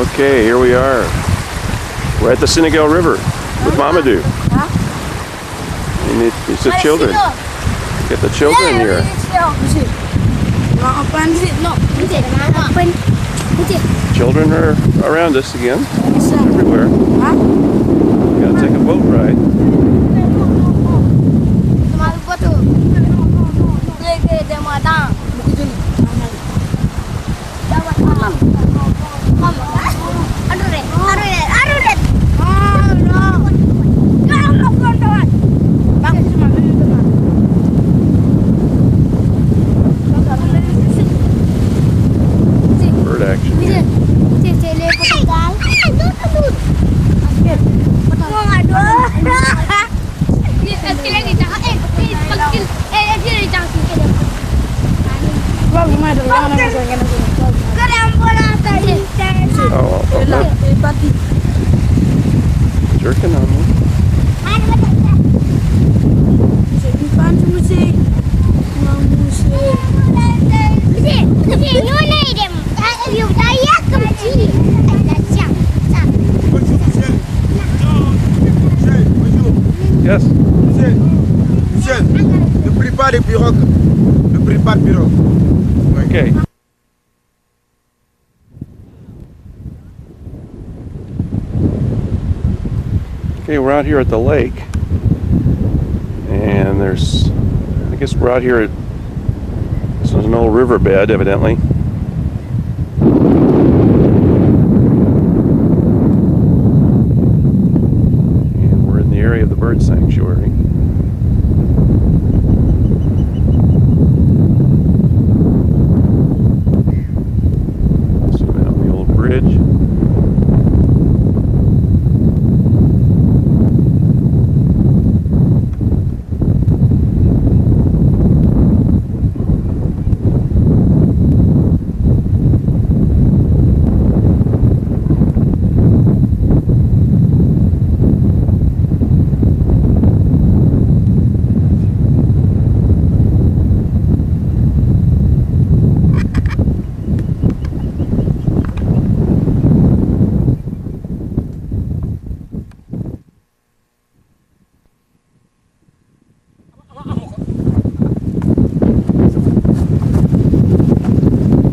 Okay, here we are. We're at the Senegal River with Mamadou. And it's the children. Get the children here. Children are around us again. Everywhere. We gotta take a boat ride. Bird action. Oh, jerking on me. Yes. Michel, ne prie pas les pirogues. Ne prie pas de pirogue. Okay. Okay, we're out here at the lake, and I guess we're out here at, this is an old riverbed, evidently. And we're in the area of the bird sanctuary. Zoom in on the old bridge.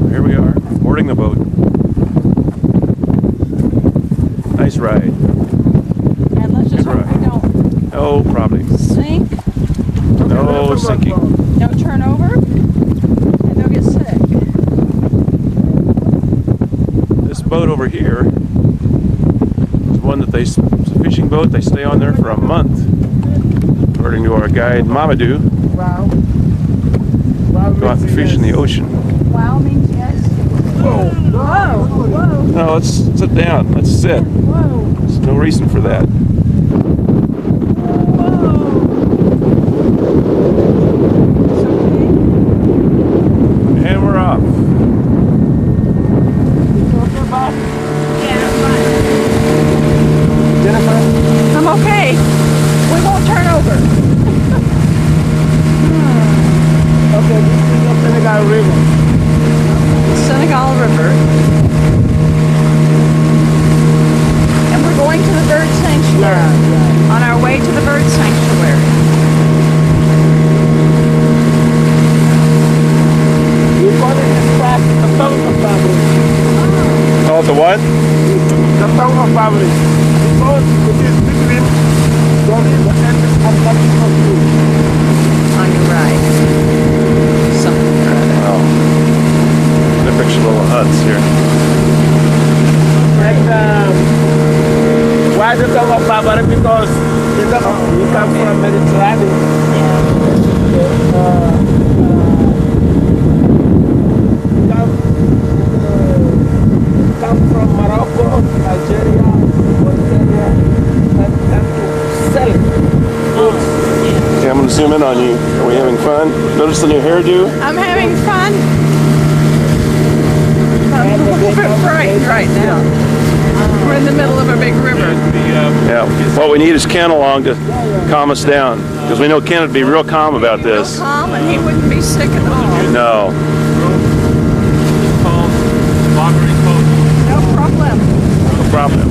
Here we are, boarding the boat. Nice ride. And let's just hope we don't Oh, probably. sink, No sinking. don't turn over, and don't get sick. This boat over here is one that it's a fishing boat. They stay on there for a month, according to our guide Mamadou. Wow. Wow. Go out and fish in the ocean. Wow means yes. Whoa. Whoa, whoa, No, let's sit down. Let's sit. whoa, There's no reason for that. And we're off. Jennifer? I'm okay. We won't turn over. Okay, this is the Senegal River. Senegal River. And we're going to the bird sanctuary. On our way to the bird sanctuary. We call it the spot, the town of fabric. Call it the what? The town of fabric. Because it is between Donny and National School. On your right. Something or other. Oh. They picture little huts here. And why the town of fabric? Because you come from Mediterranean. Come from Morocco, Algeria, Mauritania, and come to sell goods. Okay, I'm going to zoom in on you. Are we having fun? Notice the new hairdo? I'm having fun. I'm a little bit frightened right now. We're in the middle of a big river. Yeah. What we need is Ken along to calm us down. Because we know Ken would be real calm about this. Real calm, and he wouldn't be sick at all. No. No problem. problem.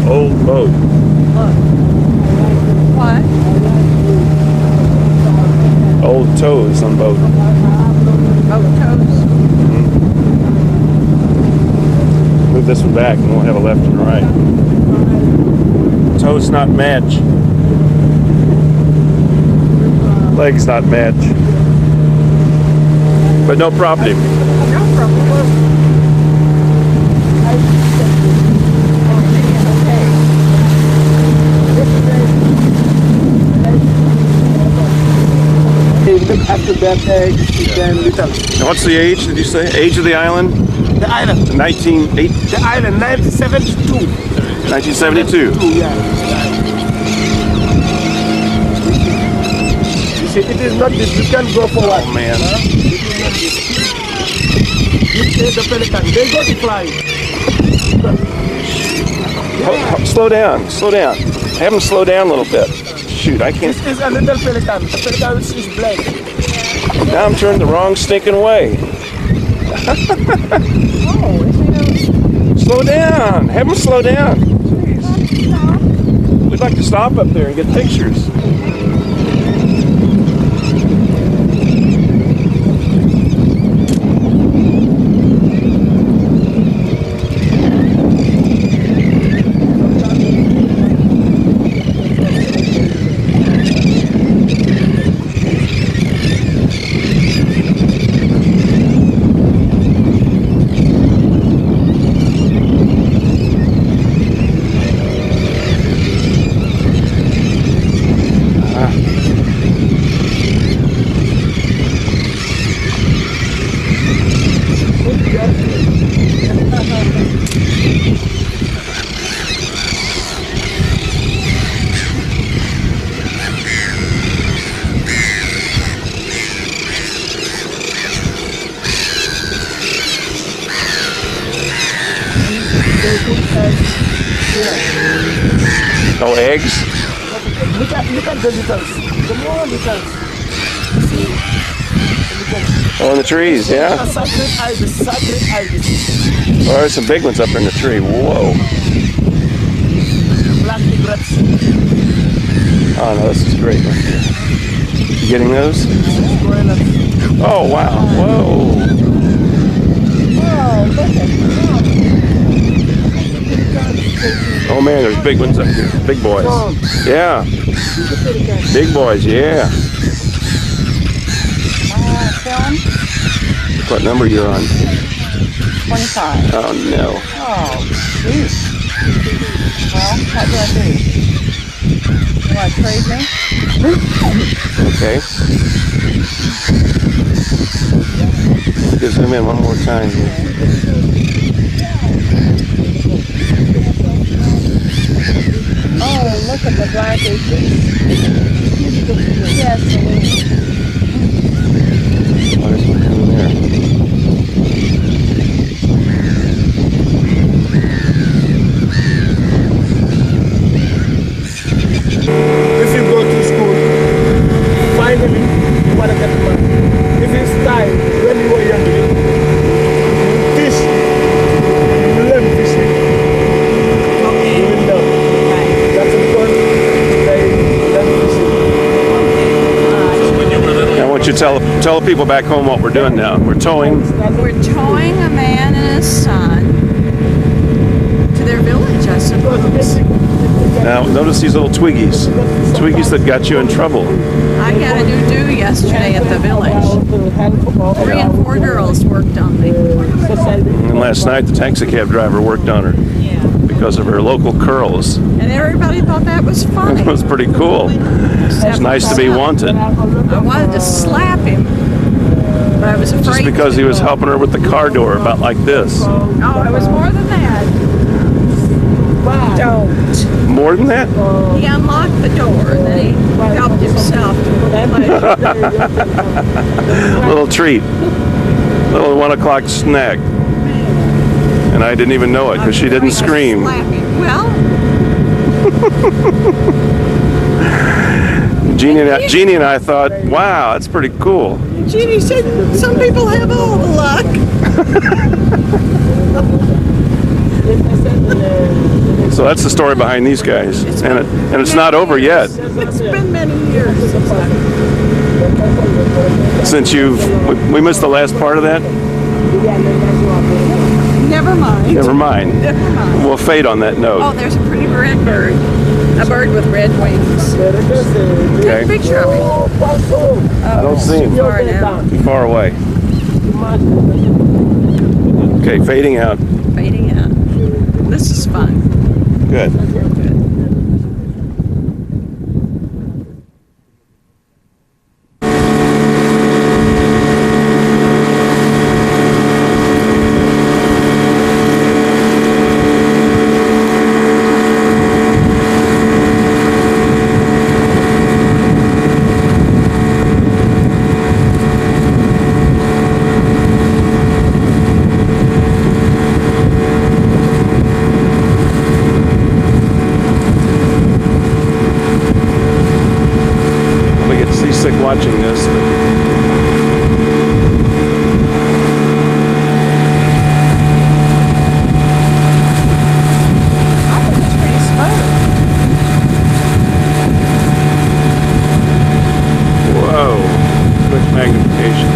Old boat. What? Old toes on boat. Boat toes. Move this one back and we'll have a left and a right. Toes not match. Legs not match. But no problem. No problem. After that, then little. And what's the age, did you say? Age of the island? The island. 1972. The island, 1972. 1972. Yeah. You see, it is not this. You can go forward. Oh man. This is the pelican. They go to fly. Slow down, slow down. Have them slow down a little bit. Shoot, I can't. This is a little pelican. The pelican is black. Now I'm turning the wrong stinking way. Slow down. Have them slow down. We'd like to stop up there and get pictures. No eggs? Look at the littles. The more littles. Oh, in the trees, yeah. Sacred ibis. Sacred ibis. Oh, there's some big ones up in the tree. Whoa. Black egrets. Oh no, this is great right here. You getting those? Oh wow. Whoa. Oh man, there's big ones up here. Big boys. Yeah. Big boys, yeah. Film? What number you're on? 25. Oh no. Oh, geez. Well, what do I do? Do I trade me? Okay. Just zoom in one more time here. Oh, look at the black acres. Yes. Oh, there's one coming there. If you go to school, finally you want to get money. If it's time when you were young, fish, you learn fishing. Okay. You will know. Right. That's because they learn fishing. Now, I want you to tell the people back home what we're doing now. We're towing. We're towing a man and his son to their village, I suppose. Now, Now, notice these little twiggies. Twiggies that got you in trouble. I got a new do yesterday at the village. 3 and 4 girls worked on me. And last night, the taxi cab driver worked on her Yeah. because of her local curls. And everybody thought that was funny. It was pretty cool. It's nice to be wanted. I wanted to slap him, but I was afraid. Just because he was helping her with the car door, about like this. Oh, it was more than that. Don't. More than that? He unlocked the door and then he helped himself to the Little treat. Little 1 o'clock snack. And I didn't even know it because she didn't scream. Well, Jeannie and I thought, wow, that's pretty cool. Jeannie said some people have all the luck. So that's the story behind these guys. And it's not over yet. It's been many years. Since we missed the last part of that? Never mind. Never mind. Never mind. We'll fade on that Oh, note. there's a pretty red bird. A bird with red wings. Take Okay. a picture of him. I don't see him. Far now. Too far away. Okay, fading out. Fading out. This is fun. Good. Watching this. Whoa, quick magnification.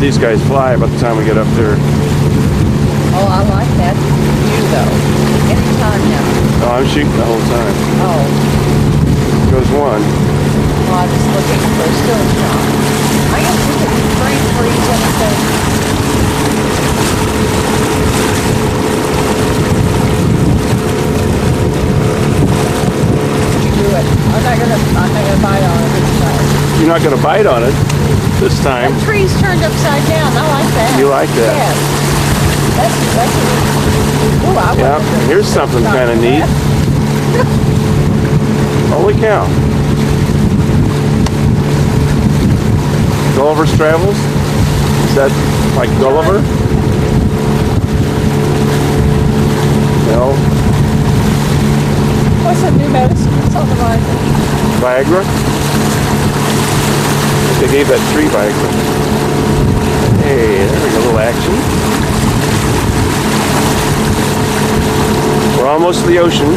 These guys fly by the time we get up there. Oh, I like that view though. Anytime now. Oh, I'm shooting the whole time. Oh, Goes one. well, I was looking for a still shot. I guess we could frame freeze anything. You do it. I'm not gonna bite on it this time. You're not going to bite on it this time. The tree's turned upside down. I like that. You like that? Yes. That's ooh, I Yeah, wouldn't- here's something kind of neat. Holy cow. Gulliver's Travels? Is that like Gulliver? No. What's the new medicine? It's on the line. Viagra? They gave that tree Viagra. Hey, there we go, a little action. We're almost to the ocean.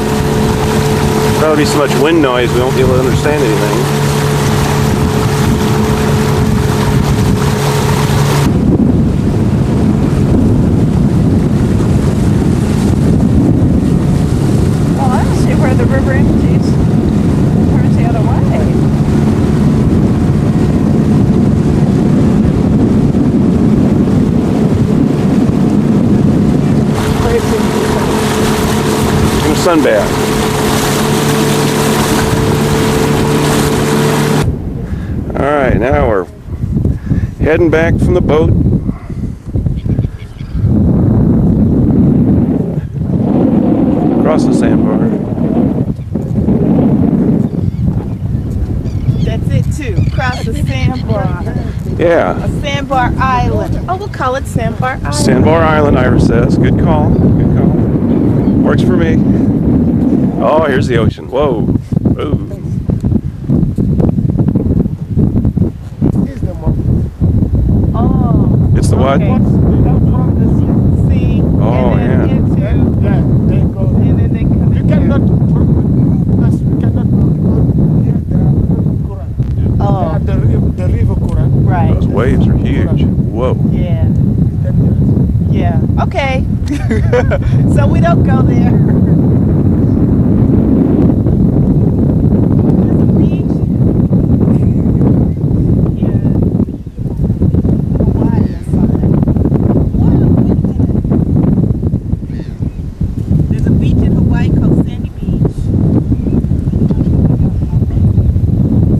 There'll be so much wind noise we won't be able to understand anything. Well, I don't see where the river empties. Turns the other way. Sunbath. All right, now we're heading back from the boat. Across the sandbar. That's it too. Across the sandbar. Yeah. A sandbar island. Oh, we'll call it Sandbar Island. Sandbar Island, Iris says. Good call. Good call. Works for me. Oh, here's the ocean. Whoa. Whoa. Oh. It's the what? Okay. From the sea Oh, and then yeah. into Yeah. Okay. So we don't go there. There's a beach. Yeah. Hawaii or something. Wow, wait a minute. There's a beach in Hawaii called Sandy Beach.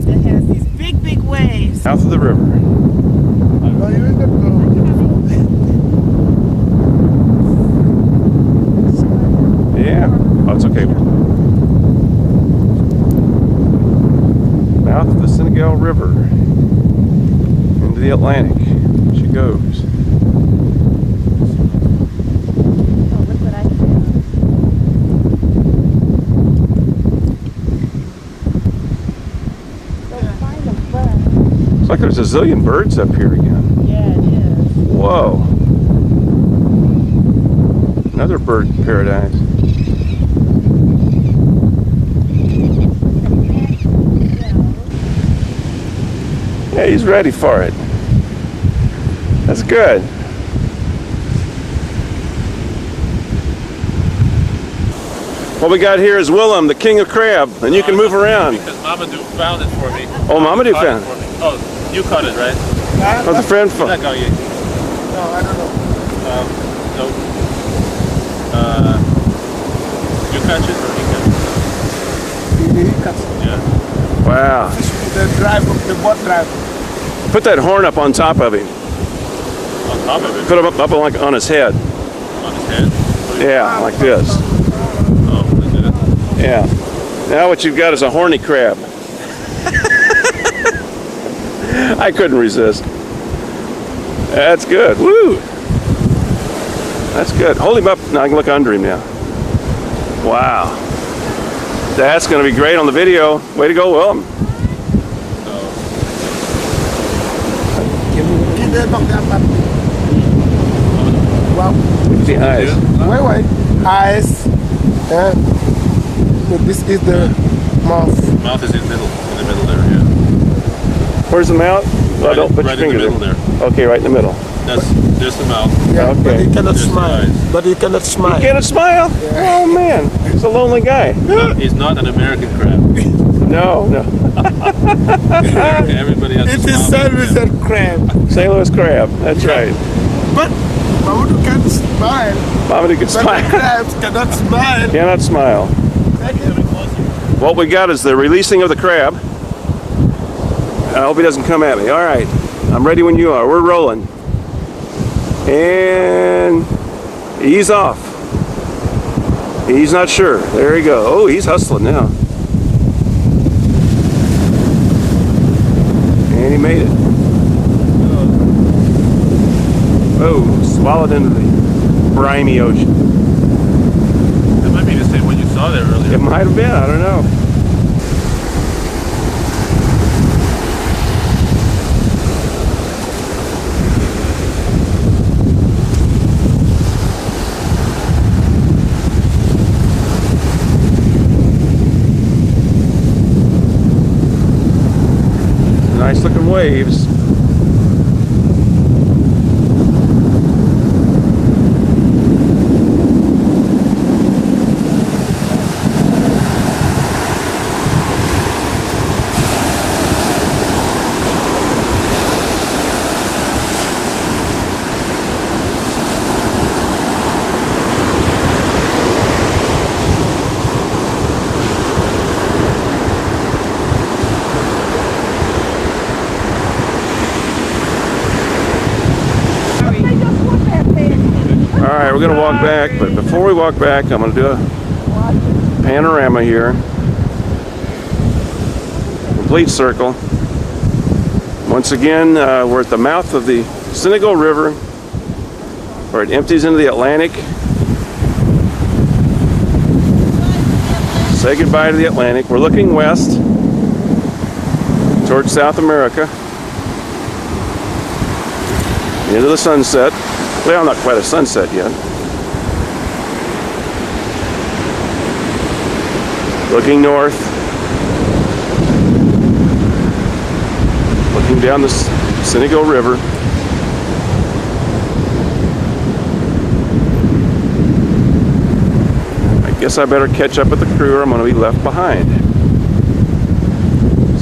That has these big, big waves. South of the river. No, you ain't gonna go. Yeah. Oh, it's okay. Mouth of the Senegal River. Into the Atlantic. She goes. Oh, look what I found. Go find a bird. Looks like there's a zillion birds up here again. Yeah, it is. Whoa. Another bird paradise. Yeah, he's ready for it. That's good. What we got here is Willem, the king of crab, and you can move around. Because Mamadou found it for me. Oh, Mamadou Caught found it it. for me. Oh, you caught it, right? Oh, the friend Not found. going. No, I don't know. No. You catch it or he catch it? He cuts it. Yeah. Wow. The driver, the boat driver. Put that horn up on top of him. On top of it. Put him up like on his head. On his head. Yeah, like this. Oh, I did it. Yeah. Now what you've got is a horny crab. I couldn't resist. That's good. Woo! That's good. Hold him up. Now I can look under him now. Wow. That's going to be great on the video. Way to go, Willem. Kita bang dapat. Wow. The eyes. Wait. Eyes. So this is the mouth. Mouth is in the middle there, yeah. Where's the mouth? Oh, don't put right your in the finger middle there. Okay, right in the middle. There's the mouth. Yeah, but Okay. he cannot There's the smile. eyes. But he cannot smile. Can't smile? Oh man, he's a lonely guy. He's not an American crab. No. Everybody has It to is smile. service and crab. St. Louis crab. That's right. But Mamadou can smile. Mamadou can But the smile. crabs cannot smile. Cannot smile. What we got is the releasing of the crab. I hope he doesn't come at me. All right, I'm ready when you are. We're rolling. And ease off. He's not sure. There you go. Oh, he's hustling now. And he made it. Oh, swallowed into the briny ocean. That might be the same one you saw there earlier. It might have been, I don't know. Nice looking waves. Alright, we're going to walk back, but before we walk back, I'm going to do a panorama here. Complete circle. Once again, we're at the mouth of the Senegal River, where it empties into the Atlantic. Say goodbye to the Atlantic. We're looking west towards South America. Into the sunset. Well, not quite a sunset yet. Looking north. Looking down the Senegal River. guess I better catch up with the crew or I'm going to be left behind.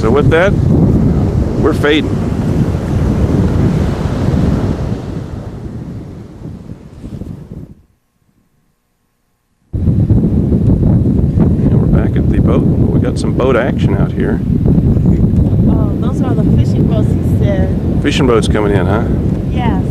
So with that, we're fading. And we're back at the boat. We got some boat action out here. Oh, those are the fishing boats, he said. Fishing boats coming in, huh? Yes.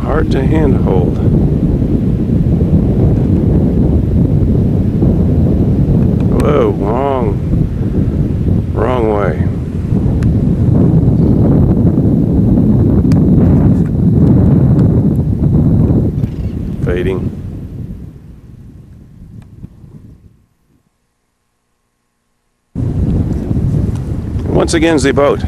Hard to handhold. Whoa, wrong way. Fading. Once again, the boat.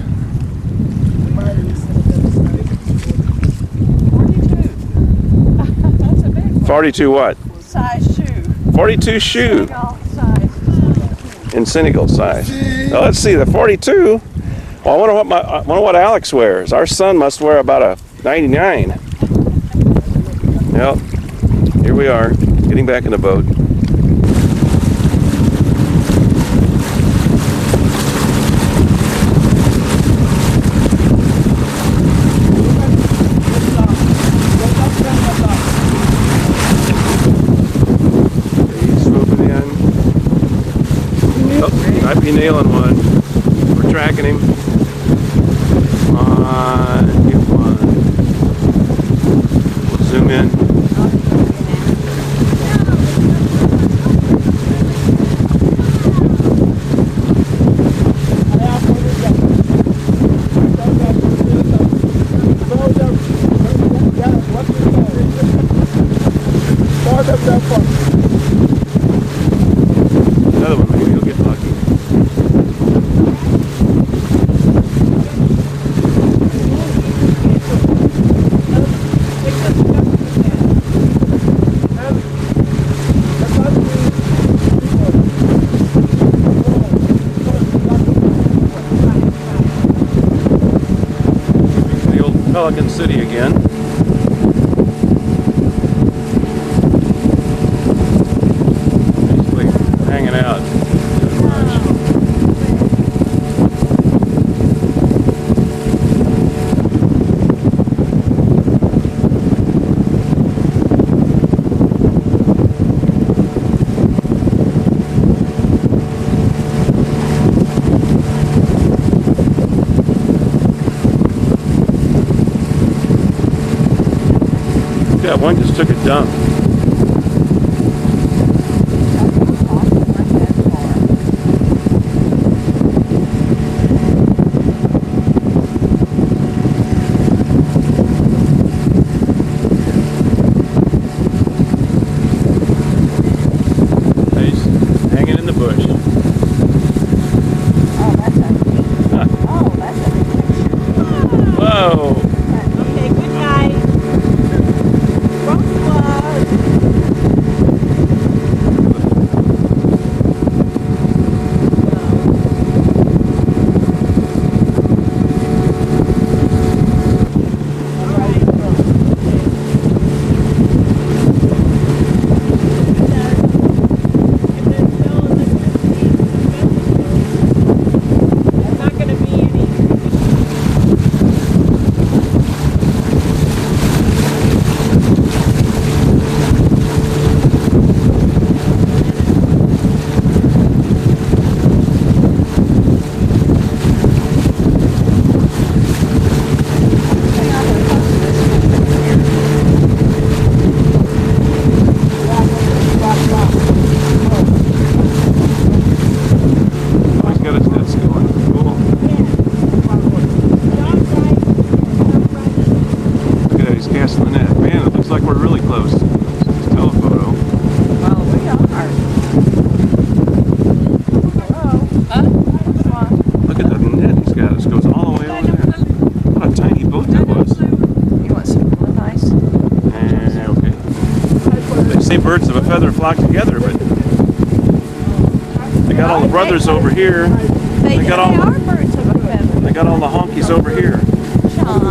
42 what? Size shoe. 42 shoe. Senegal size. In Senegal size. Now let's see, the 42. Well, I wonder what Alex wears. Our son must wear about a 99. Well, here we are, getting back in the boat. Might be nailing one. We're tracking him. Come on, get one. We'll zoom in. Another one, maybe he'll get lucky. The old Pelican City again. Basically hanging out. Yeah, one just took a dump. He's hanging in the bush. Oh, that's a. Huh. Oh, that's a. Whoa! Okay, good night. birds of a feather flock together, but they got all the brothers over here. They got all- are birds of a feather. They got all the honkies over here. John.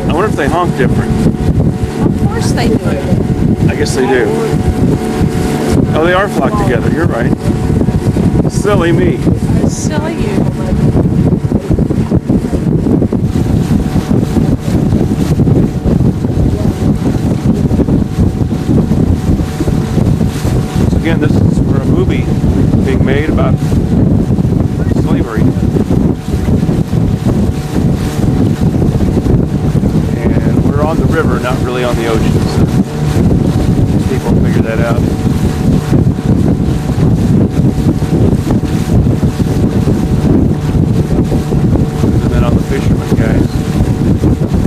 I wonder if they honk different. Of course they do. I guess they do. Oh, they are flocked together. You're right. Silly me. Silly you. So again, this is for a movie being made about slavery. And we're on the river, not really on the ocean. So people figure that out. And then on the fishermen, guys.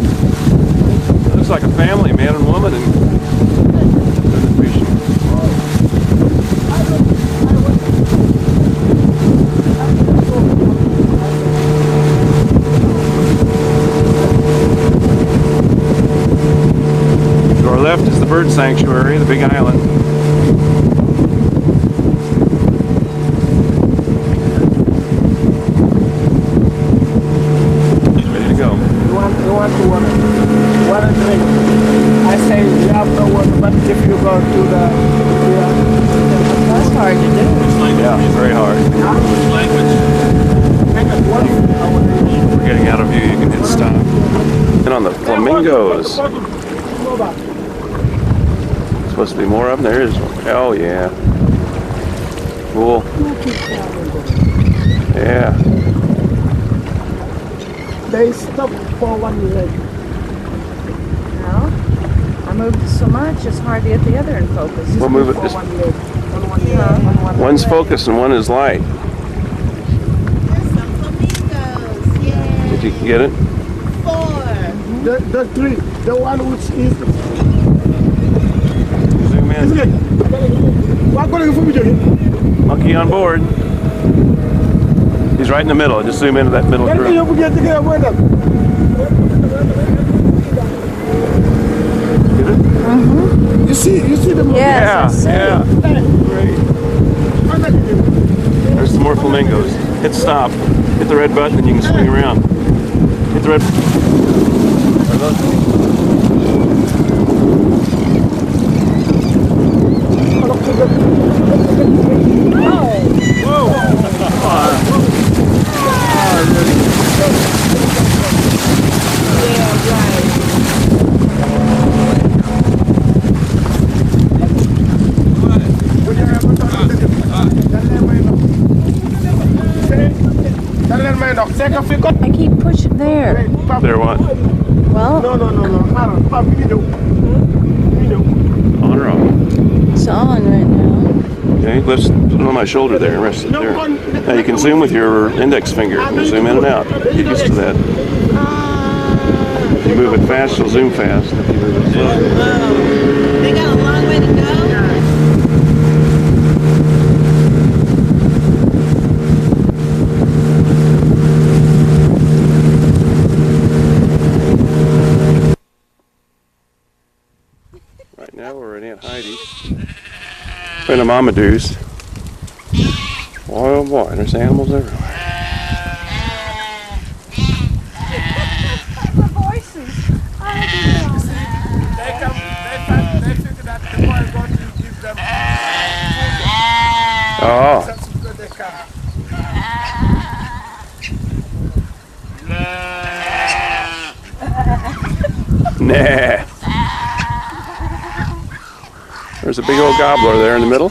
It looks like a family, man and woman, and they're fishing. To our left is the bird sanctuary, the big island. Ready to go. You want to water drink. I say you have no water, but if you go to the That's hard to do. Yeah, very hard. We're getting out of view, you can hit stop. And on the flamingos. Supposed to be more of them. There is one. Oh yeah. Cool. Yeah. they stop for 1 leg. No. I moved it so much, it's hard to get the other in focus. We'll move it. For Just, 1 leg. On 1 leg. On one one's leg. focused and one is light. There's some flamingos. Yay. Did you get it? 4. The three, the one which is Zoom in. Monkey on board. He's right in the middle. Just zoom into that middle group. Get it? You see the Yes, I see. Yeah. Great. There's some more flamingos. Hit stop. Hit the red button and you can swing around. Hit the red. I keep pushing there. There what? Well, No. On or off? it's on right now. Okay, let's put it on my shoulder there and rest it there. Now you can zoom with your index finger. You zoom in and out. Get used to that. If you move it fast, you'll zoom fast. If you move it slow, Whoa. They got a long way to go. right now we're at Aunt Heidi's. Friend of Mamadou's. Boy, oh boy, there's animals everywhere. The voices. They figure that the boy going to give them Oh, substitute the car. nah. There's a big old gobbler there in the middle.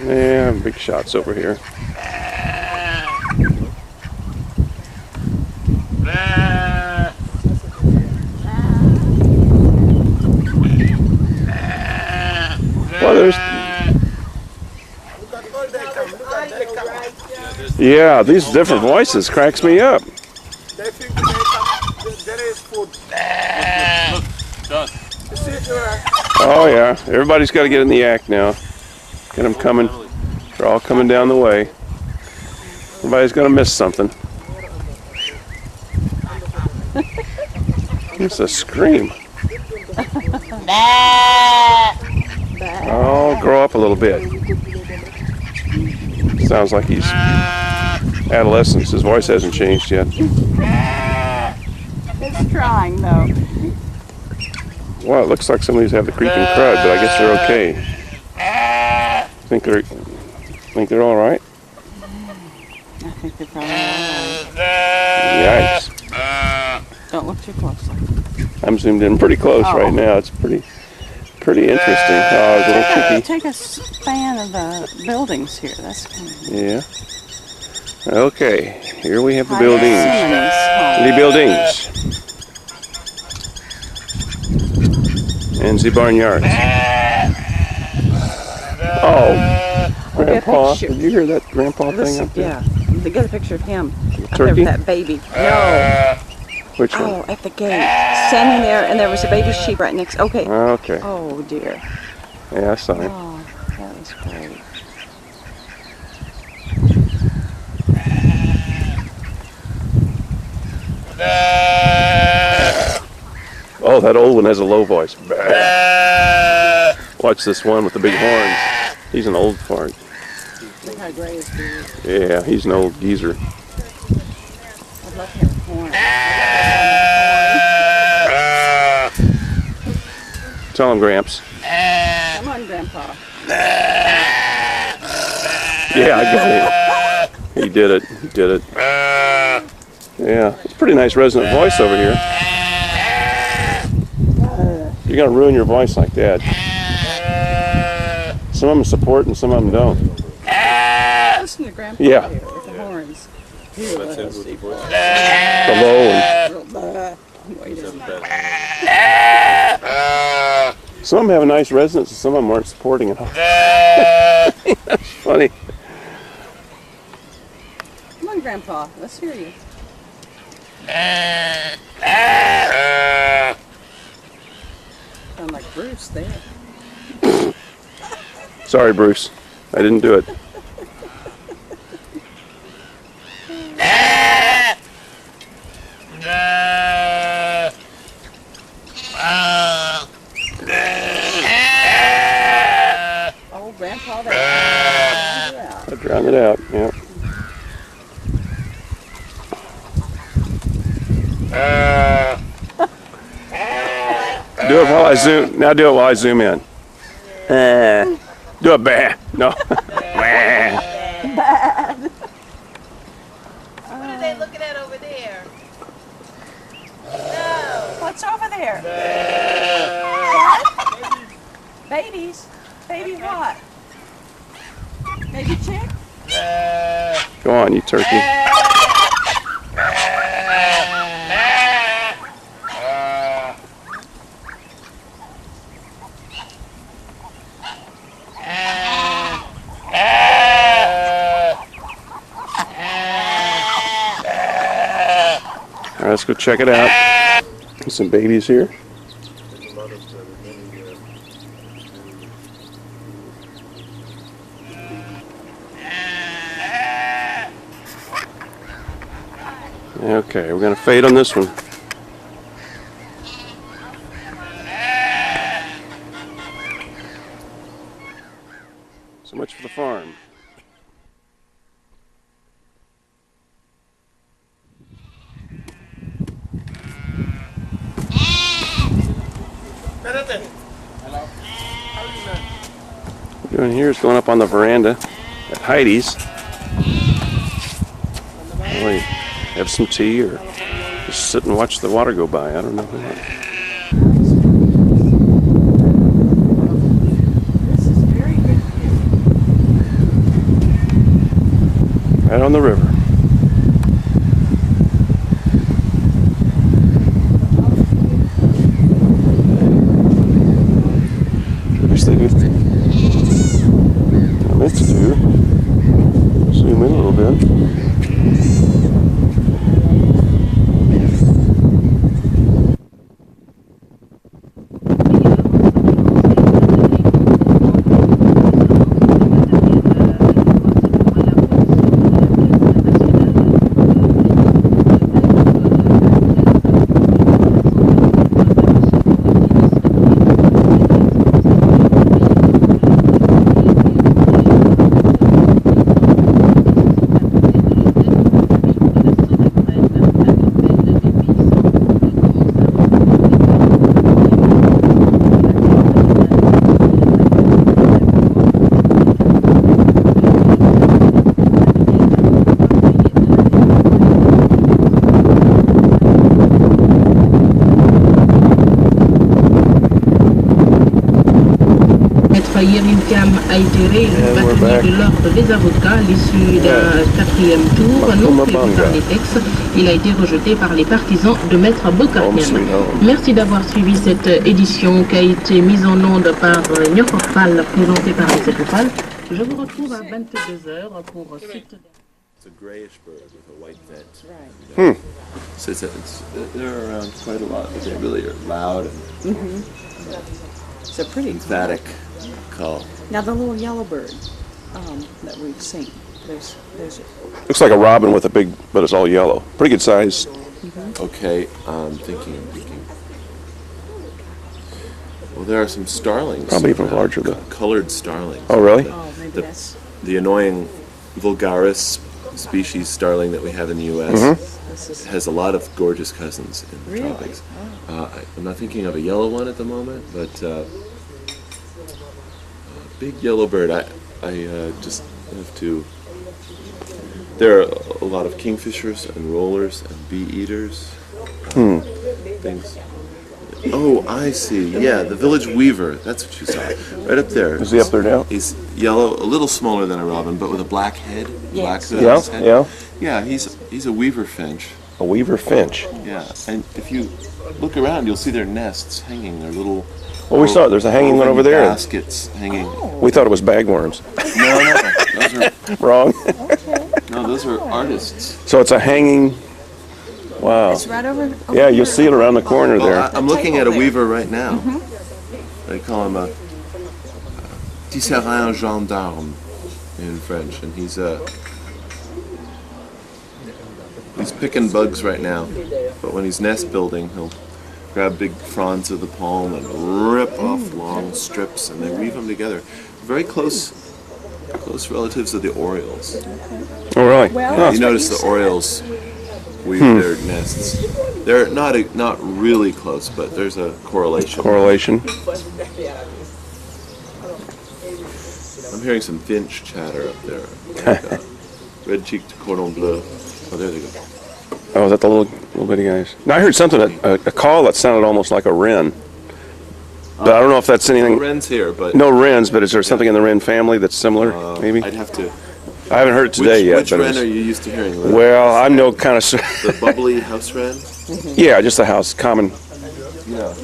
Yeah, big shots over here. Well, there's. Yeah, these different voices cracks me up. They figure they come. Look, done. Oh yeah, everybody's got to get in the act now. Get them coming. They're all coming down the way. Everybody's gonna miss something. It's a scream. Oh, grow up a little bit. Sounds like he's adolescence. His voice hasn't changed yet. It's trying though. Well, it looks like some of these have the creeping crud, but I guess they're okay. Think they're all right? I think they're probably alright. Yikes! Don't look too close. I'm zoomed in pretty close right now. It's pretty interesting. Oh, it's a little tricky. Take a span of the buildings here. That's kind of Yeah. Okay, here we have the buildings. The buildings. And the barnyard. Oh, Grandpa, did you hear that Grandpa thing up there? Yeah, they get a picture of him. Up Turkey? there with that baby. No. Which one? Oh, at the gate. Standing there, and there was a baby sheep right next. Okay. Okay. Oh, dear. Yeah, I saw him. Oh, that was great. Oh, that old one has a low voice. Watch this one with the big horns. He's an old fart. Look how gray his beard is. Yeah, he's an old geezer. I'd love to have a horn. Tell him, Gramps. Come on, Grandpa. Yeah, I got him. He did it. He did it. Yeah, it's a pretty nice resonant voice over here. You're going to ruin your voice like that. Some of them support and some of them don't. Listen to Grandpa Yeah. here with the horns. The low and some of them have a nice resonance and some of them aren't supporting it. That's funny. Come on, Grandpa. Let's hear you. Sound like Bruce there. Sorry, Bruce. I didn't do it. Oh, Grandpa, there. I drowned it out. Yeah. Do it while I zoom. Now do it while I zoom in. Do it, bah. No. What are they looking at over there? No. What's over there? What? Babies? Baby what? Baby chick? Go on, you turkey. All right, let's go check it out. There's some babies here. Okay, we're gonna fade on this one. So much for the farm. What we're doing here is going up on the veranda at Heidi's. Really have some tea or just sit and watch the water go by. I don't know what. This is very good view. Right on the river. I wish they did. I meant to do. Zoom in a little bit. Yerim a été And we're back. battu de l'ordre des avocats à l'issue d'un quatrième tour non prévu par les textes. Il a été rejeté par les partisans de Maître Bokarken. Merci d'avoir suivi cette édition qui a été mise en onde par Nyokorpal, présentée par les Épopal. Je vous retrouve à 22h pour Site. It's a grayish bird with a white vent. Right. So they're around quite a lot, but they really are loud and It's a pretty emphatic call. Now the little yellow bird that we've seen. There's Looks like a robin with a big, but it's all yellow. Pretty good size. Okay, thinking. Well, there are some starlings. Probably even larger though. Colored starlings. Oh, really? maybe that's The annoying vulgaris species starling that we have in the U.S. this is has a lot of gorgeous cousins in the Really? tropics. I'm not thinking of a yellow one at the moment, but big yellow bird. I just have to. There are a lot of kingfishers and rollers and bee eaters. Things. Oh, I see. Yeah, the village weaver. That's what you saw. Right up there. Is he up there now? He's yellow, a little smaller than a robin, but with a black head. Black hood on Yeah, his head. yeah. Yeah, he's a weaver finch. A weaver finch. Yeah, and if you look around, you'll see their nests hanging. Their little. Well, we saw it. There's a hanging one over there. Baskets hanging. We thought it was bagworms. No, those are Wrong. those are artists. So it's a hanging. Wow. it's right over. Yeah, you'll see it around the corner Well, there. I'm looking at a there. weaver right now. They call him a tisserand gendarme in French, and he's picking bugs right now. But when he's nest building, he'll grab big fronds of the palm and rip off long strips, and they weave them together. Very close relatives of the orioles. Oh, really? Well, Huh. You notice the orioles weave their nests. They're not really close, but there's a correlation. Correlation. I'm hearing some finch chatter up there. Like, red-cheeked cordon bleu. Oh, there they go. Oh, is that the little bitty guys? Now I heard something, a call that sounded almost like a wren. But I don't know if that's No anything. wrens here, but No wrens, but is there something in the wren family that's similar? Maybe. I'd have to. I haven't heard it today yet. Which but wren it's- are you used to hearing? Well, I know kind of. The bubbly house wren. Yeah, just a house, common. Yeah.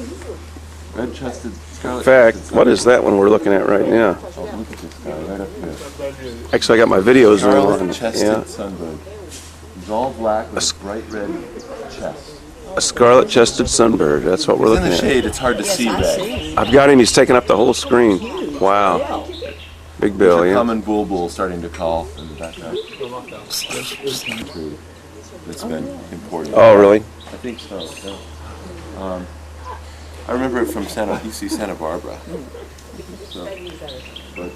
Red-chested scarlet. In fact, what is that one we're looking at right now? Oh, look at this guy right up here. Actually, I got my videos on. Scarlet-chested Yeah, sunbird. He's all black with a bright red chest. a scarlet-chested sunbird. That's what we're In looking the at. shade, it's hard to see red. I've got him. He's taking up the whole screen. Wow. Big bill, There's a yeah. common bulbul starting to call in the background. That's been imported. Oh, really? I think so. Yeah. I remember it from UC Santa Barbara. So, but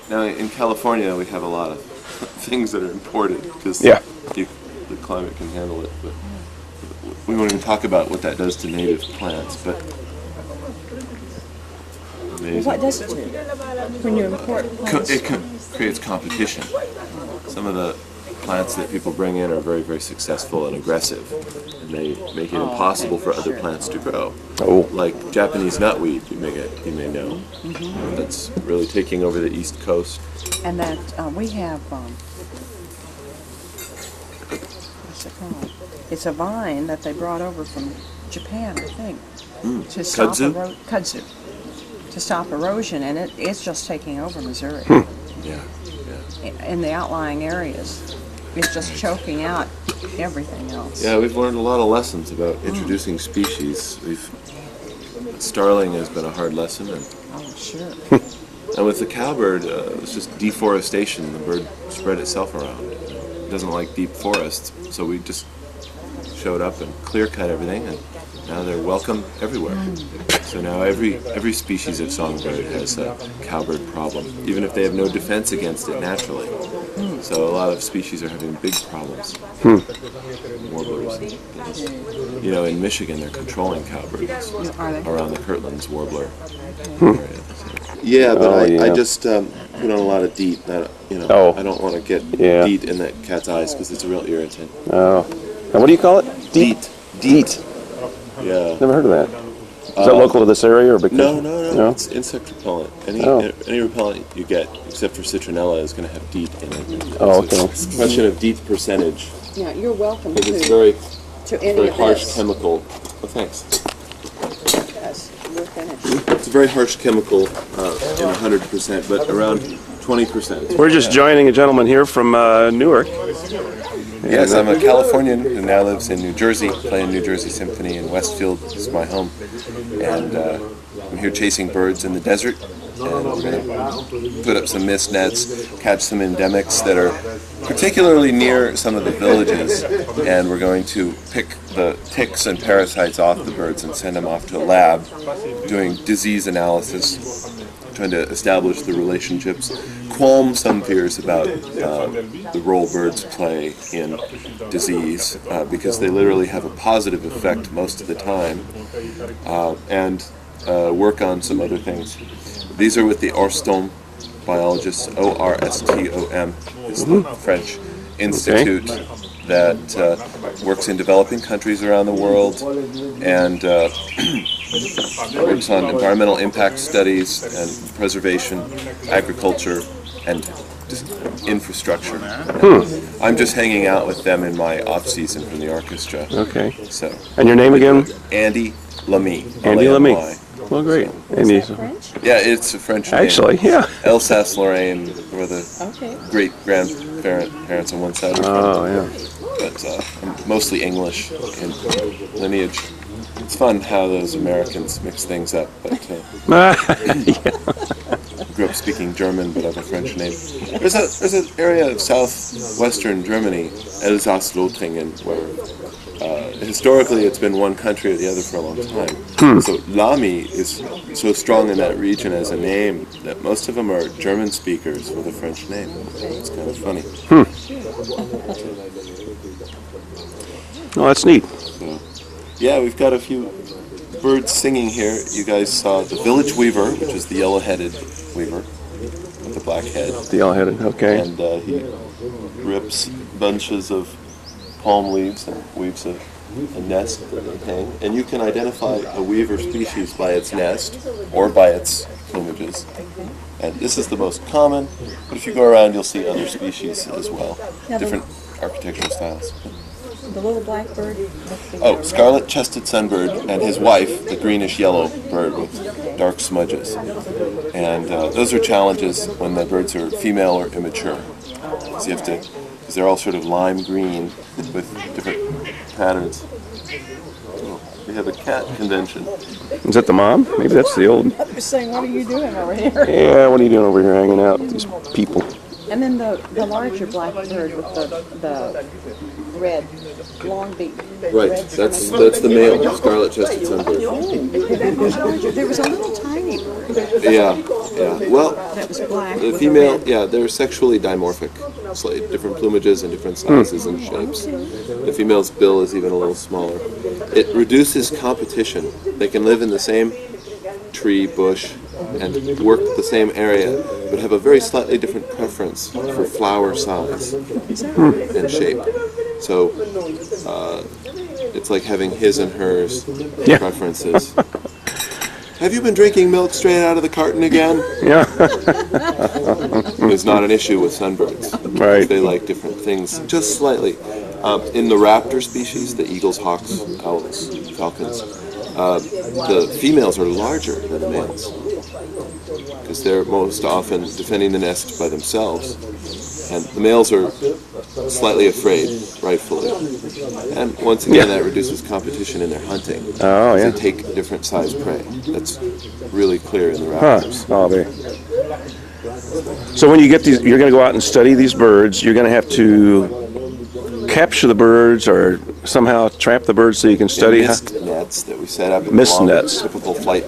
now in California we have a lot of things that are imported because Yeah. the climate can handle it. But we won't even talk about what that does to native plants. But amazing. What does it do when you import plants? It creates competition. Some of the plants that people bring in are very, very successful and aggressive, and they make it impossible for other plants to grow. Oh. Like Japanese nutweed, you may know. That's really taking over the East Coast. And that we have, what's it called? It's a vine that they brought over from Japan, I think, to stop Kudzu? kudzu, to stop erosion, and it's just taking over Missouri Yeah. in the outlying areas. It's just choking out everything else. Yeah, we've learned a lot of lessons about introducing species. Starling has been a hard lesson, and Oh, sure. with the cowbird, it's just deforestation. The bird spread itself around. It doesn't like deep forests, so we just showed up and clear-cut everything, and now they're welcome everywhere. So now every species of songbird has a cowbird problem, even if they have no defense against it naturally. So a lot of species are having big problems. Warblers. You know, in Michigan, they're controlling cowbirds Are they? around the Kirtland's warbler. Yeah, but Oh, yeah. I just put on a lot of DEET. Oh. I don't want to get Yeah. DEET in that cat's eyes because it's a real irritant. Oh. And what do you call it? DEET. DEET. Yeah. Never heard of that. Is that local to this area or because? No. It's insect repellent. Any repellent you get, except for citronella, is going to have DEET in it. Oh, so okay. It's a question of DEET percentage. Yeah, you're welcome Because it's to any very of harsh this. chemical. Oh, thanks. Yes, we're finished. It's a very harsh chemical in 100%, but around 20%. We're just joining a gentleman here from Newark. Yes, I'm a Californian who now lives in New Jersey, playing New Jersey Symphony in Westfield. This is my home. And I'm here chasing birds in the desert. And we're going to put up some mist nets, catch some endemics that are particularly near some of the villages. And we're going to pick the ticks and parasites off the birds and send them off to a lab doing disease analysis, trying to establish the relationships, qualm some fears about the role birds play in disease, because they literally have a positive effect most of the time, and work on some other things. These are with the Orstom biologists. ORSTOM is the French institute that works in developing countries around the world and works on environmental impact studies and preservation, agriculture, and infrastructure. I'm just hanging out with them in my off-season from the orchestra. Okay. So. And your name again? Andy Lemy. Andy Lemy. L-A-M-Y. Well, great. Andy. Yeah, it's a French name. Actually, yeah. Alsace-Lorraine were the great-grandparents on one side. Oh, yeah. But I'm mostly English in lineage. It's fun how those Americans mix things up. But grew up speaking German, but have a French name. There's an area of southwestern Germany, Elsass-Lothringen, where historically it's been one country or the other for a long time. So Lamy is so strong in that region as a name that most of them are German speakers with a French name. It's kind of funny. Oh, that's neat. So, yeah, we've got a few birds singing here. You guys saw the village weaver, which is the yellow-headed weaver with the black head. The yellow-headed, okay. And he rips bunches of palm leaves and weaves a nest that they hang. And you can identify a weaver species by its nest or by its plumages. And this is the most common, but if you go around you'll see other species as well, different architectural styles. The little black bird. Oh, scarlet-chested sunbird and his wife, the greenish-yellow bird with dark smudges. And those are challenges when the birds are female or immature. So you have to, because they're all sort of lime green with different patterns. Oh, we have a cat convention. Is that the mom? Maybe that's the old. I was saying, what are you doing over here? Yeah, what are you doing over here hanging out with these people? And then the larger black bird with the red, long beak. Right, that's the male scarlet-chested sunbird. There was a little tiny bird Yeah. Well, that was black. the with female, red. they're sexually dimorphic, slightly different plumages and different sizes and shapes. The female's bill is even a little smaller. It reduces competition. They can live in the same tree, bush, and work the same area, but have a very slightly different preference for flower size and shape. So it's like having his and hers preferences. Have you been drinking milk straight out of the carton again? Yeah. It's not an issue with sunbirds. Right. They like different things, just slightly. In the raptor species, the eagles, hawks, owls, falcons, the females are larger than the males because they're most often defending the nest by themselves. And the males are slightly afraid, rightfully. And once again, that reduces competition in their hunting. Oh, yeah. They take different size prey. That's really clear in the raptors. Oh, there. So when you get these, you're going to go out and study these birds. You're going to have to capture the birds or somehow trap the birds so you can study. Mist nets that we set up. Mist nets. Typical flight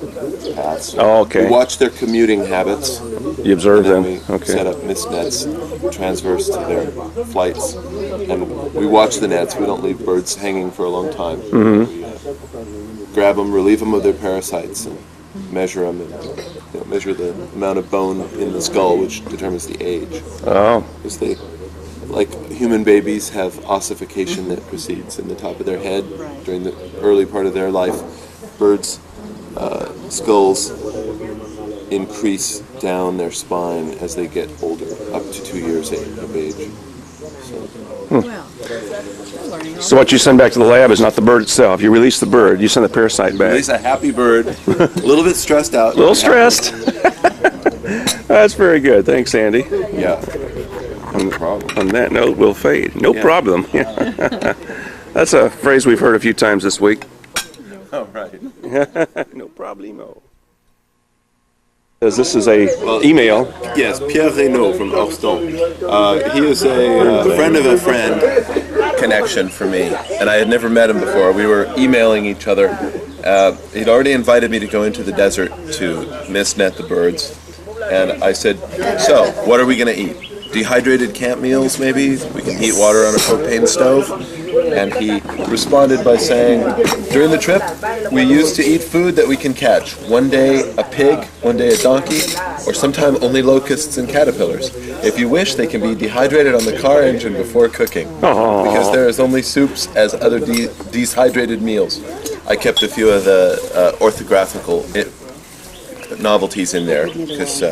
paths. Oh, okay. We watch their commuting habits. You observe them. We Okay. set up mist nets transverse to their flights, and we watch the nets. We don't leave birds hanging for a long time. We grab them, relieve them of their parasites, and measure them, and measure the amount of bone in the skull, which determines the age. Oh. Because they, like human babies, have ossification that proceeds in the top of their head during the early part of their life. Birds skulls increase down their spine as they get older, up to 2 years of age. So what you send back to the lab is not the bird itself. You release the bird. You send the parasite back. Release a happy bird, a little bit stressed out. A little stressed. That's very good. Thanks, Andy. Yeah. No problem. On that note, we'll fade. No problem. That's a phrase we've heard a few times this week. Oh, right. No problemo. This is a email. Yes, Pierre Reynaud from Horston. He is a friend of a friend connection for me, and I had never met him before. We were emailing each other. He'd already invited me to go into the desert to mist net the birds, and I said, so, what are we going to eat? Dehydrated camp meals, maybe? We can heat water on a propane stove? And he responded by saying, during the trip, we used to eat food that we can catch. One day a pig, one day a donkey, or sometimes only locusts and caterpillars. If you wish, they can be dehydrated on the car engine before cooking. Because there is only soups as other dehydrated meals. I kept a few of the orthographical novelties in there, because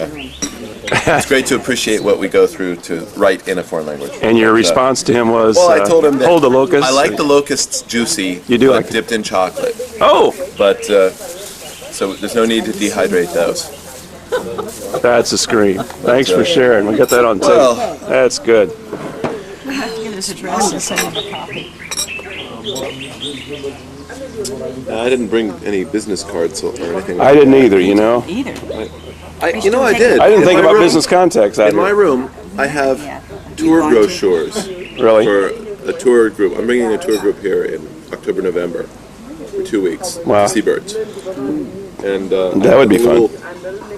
it's great to appreciate what we go through to write in a foreign language. And your response to him was, well, I told him that hold the locusts. I like the locusts juicy, you do like dipped in chocolate. Oh! But, so there's no need to dehydrate those. That's a scream. Thanks for sharing. We got that on tape. Well, that's good. We have to get his address and send him a copy. I didn't bring any business cards or anything. I didn't either, you know. Either. I did. I didn't think about business contacts out In my here. room, I have tour brochures Really? for a tour group. I'm bringing a tour group here in October, November for 2 weeks Wow. to see birds. And That would be a fun. little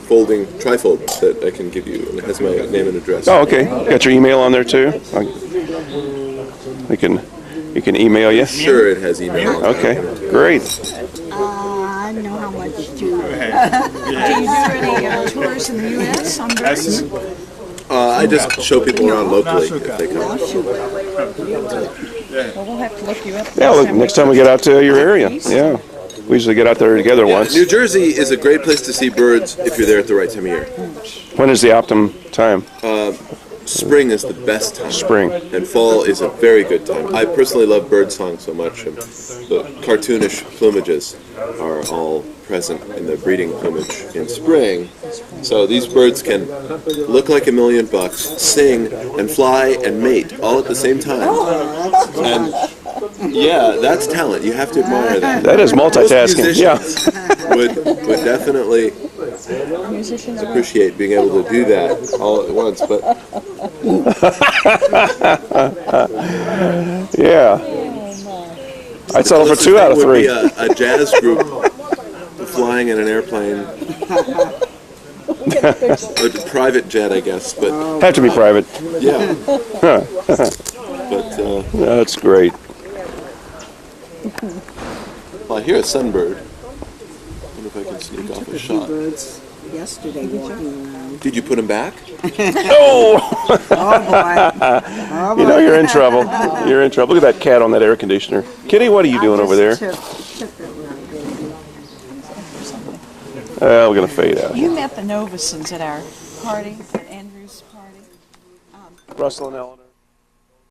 folding trifold that I can give you, and it has my name and address. Oh, okay. Got your email on there too? We can email you. Sure, it has email. Okay, great. I know how much to. Do you do any tours in the U.S. on birds? I just show people around locally if they come. Well, we'll have to look you up. Yeah, look, next time we get out to your area. Yeah. We usually get out there together once. New Jersey is a great place to see birds if you're there at the right time of year. When is the optimum time? Spring is the best time. Spring. And fall is a very good time. I personally love birdsong so much, and the cartoonish plumages are all present in the breeding plumage in spring. So these birds can look like $1 million, sing and fly and mate all at the same time. And yeah, that's talent. You have to admire that. That is multitasking. Most Yeah. musicians would definitely appreciate being able to do that all at once, but Yeah. I'd settle for 2 out of 3. would be a jazz group flying in an airplane, a private jet, I guess. But Have to be private. yeah, but That's great. well, I hear a sunbird. I wonder if I can sneak off a shot. Birds yesterday walking around. Did you put them back? Oh! Oh boy. You know you're in trouble. You're in trouble. Look at that cat on that air conditioner. Kitty, what are you doing over there? We're going to fade out. You met the Novusons at our party, at Andrew's party. Russell and Ellen.